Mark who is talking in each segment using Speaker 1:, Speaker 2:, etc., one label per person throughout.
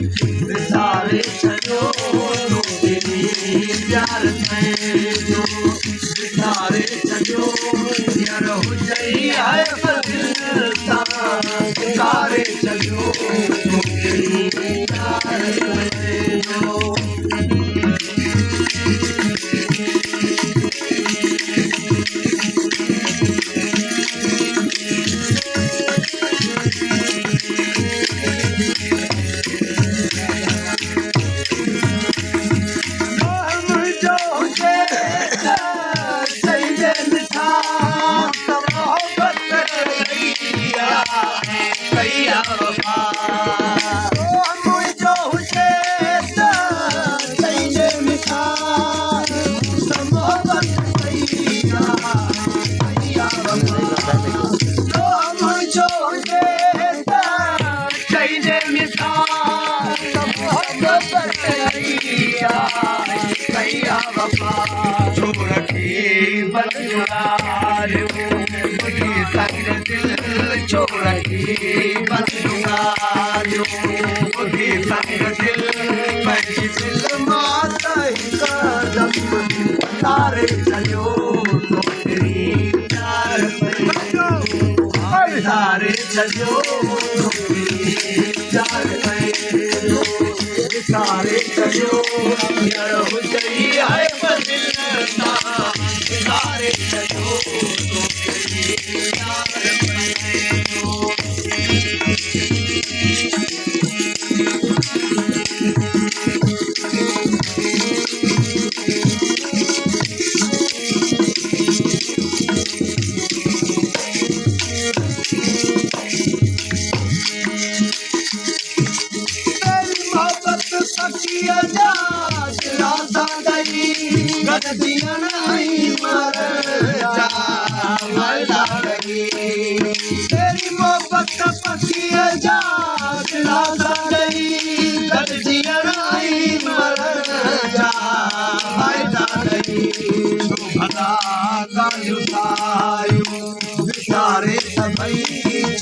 Speaker 1: विसारे छॾियो तेरी प्यार में जो विसारे छॾियो हींअर हुजई आहे पर दिल सां विसारे छॾियो तेरी प्यार में जो जो रखी बदुआरियो मुझे संग दिल जो रखी बदुआरियो मुझे संग दिल पंहिंजी दिल माता कदम तारे चलियो तेरी प्यार में तारे चलियो तेरी प्यार में सारे चलियो हींअर हुजई आहे पर दिल सां सारे चलियो तेरी प्यार में जो तेरी मोहब्बत पकी जा दिलासा नहीं गॾिजण आई मर जा फ़ाइदा नहीं जो भला ॻाल्हियूं ठाहियूं विसारे सभई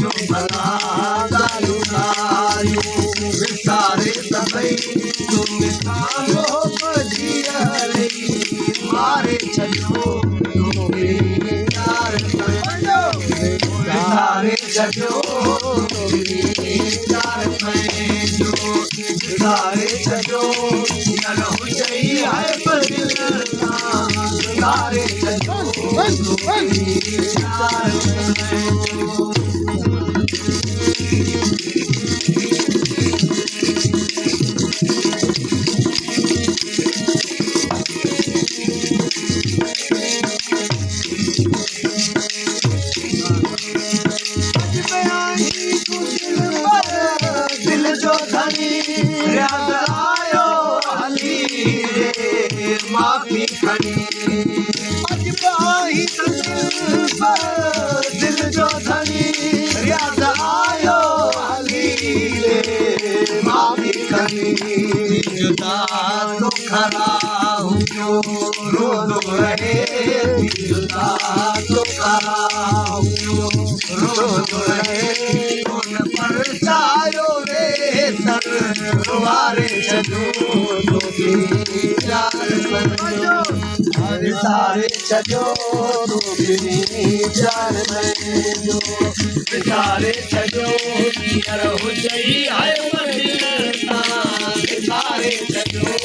Speaker 1: जो भला ॻाल्हियूं ठाहियूं विसारे सभई जो मिसालो मारे छॾियो विसारे छॾियो प्यार में जो विसारे छॾियो हींअर हुजई आहे पर दिल सां विसारे छॾियो प्यार में याद आयो हली रे माफ़ी खणी अॼ पाही दिल जो धनी याद आयो हली रे माफ़ी खणी जुदा तो खरा हुजो रोदो रहे जुदा तो खरा हुजो रोदो रहे कोन परचायो रे वारे छॾियो विसारे छॾियो प्यार में जो विसारे छॾियो हींअर हुजई आहे पर दिल सां विसारे छॾियो